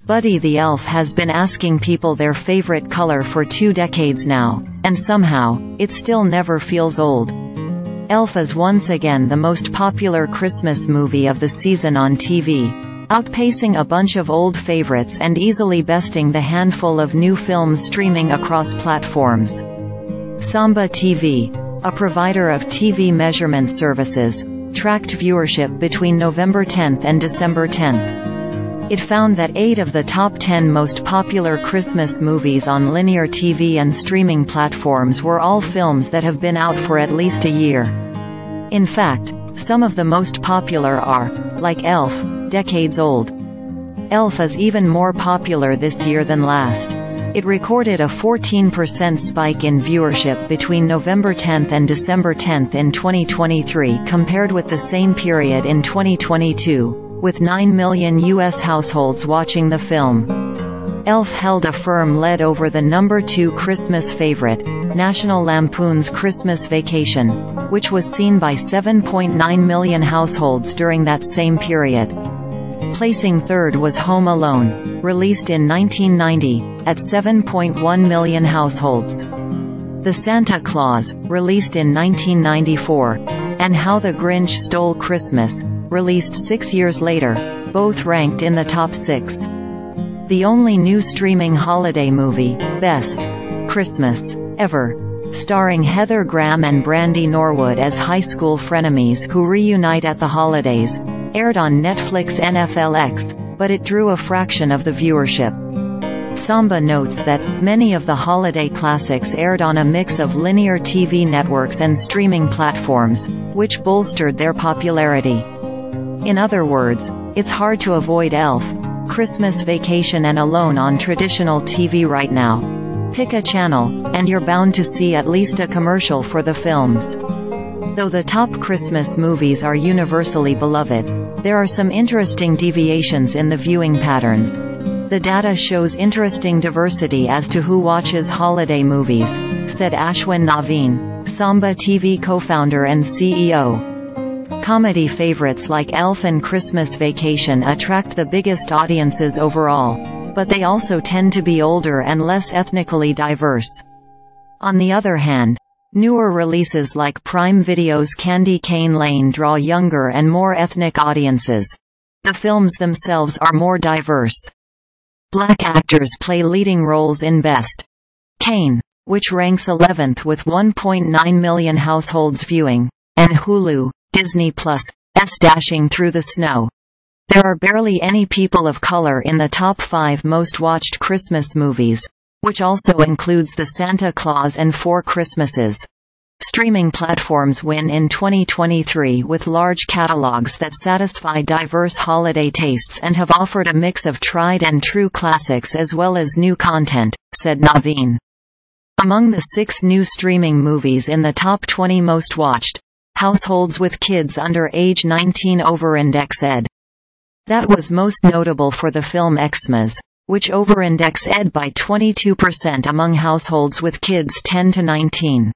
Buddy the Elf has been asking people their favorite color for 2 decades now, and somehow, it still never feels old. Elf is once again the most popular Christmas movie of the season on TV, outpacing a bunch of old favorites and easily besting the handful of new films streaming across platforms. Samba TV, a provider of TV measurement services, tracked viewership between November 10th and December 10th. It found that 8 of the top 10 most popular Christmas movies on linear TV and streaming platforms were all films that have been out for at least a year. In fact, some of the most popular are, like Elf, decades old. Elf is even more popular this year than last. It recorded a 14% spike in viewership between November 10th and December 10th in 2023 compared with the same period in 2022. With 9 million U.S. households watching the film. Elf held a firm lead over the number 2 Christmas favorite, National Lampoon's Christmas Vacation, which was seen by 7.9 million households during that same period. Placing third was Home Alone, released in 1990, at 7.1 million households. The Santa Claus, released in 1994, and How the Grinch Stole Christmas, released 6 years later, both ranked in the top 6. The only new streaming holiday movie, Best Christmas Ever, starring Heather Graham and Brandy Norwood as high school frenemies who reunite at the holidays, aired on Netflix NFLX, but it drew a fraction of the viewership. Samba notes that many of the holiday classics aired on a mix of linear TV networks and streaming platforms, which bolstered their popularity. In other words, it's hard to avoid Elf, Christmas Vacation and Alone on traditional TV right now. Pick a channel, and you're bound to see at least a commercial for the films. Though the top Christmas movies are universally beloved, there are some interesting deviations in the viewing patterns. The data shows interesting diversity as to who watches holiday movies, said Ashwin Navin, Samba TV co-founder and CEO. Comedy favorites like Elf and Christmas Vacation attract the biggest audiences overall, but they also tend to be older and less ethnically diverse. On the other hand, newer releases like Prime Video's Candy Cane Lane draw younger and more ethnic audiences. The films themselves are more diverse. Black actors play leading roles in Best Cane, which ranks 11th with 1.9 million households viewing, and Hulu, Disney Plus, Dashing Through the Snow. There are barely any people of color in the top 5 most watched Christmas movies, which also includes The Santa Claus and 4 Christmases. Streaming platforms win in 2023 with large catalogs that satisfy diverse holiday tastes and have offered a mix of tried and true classics as well as new content, said Navin. Among the 6 new streaming movies in the top 20 most watched, households with kids under age 19 overindexed. That was most notable for the film EXmas, which overindexed by 22% among households with kids 10 to 19.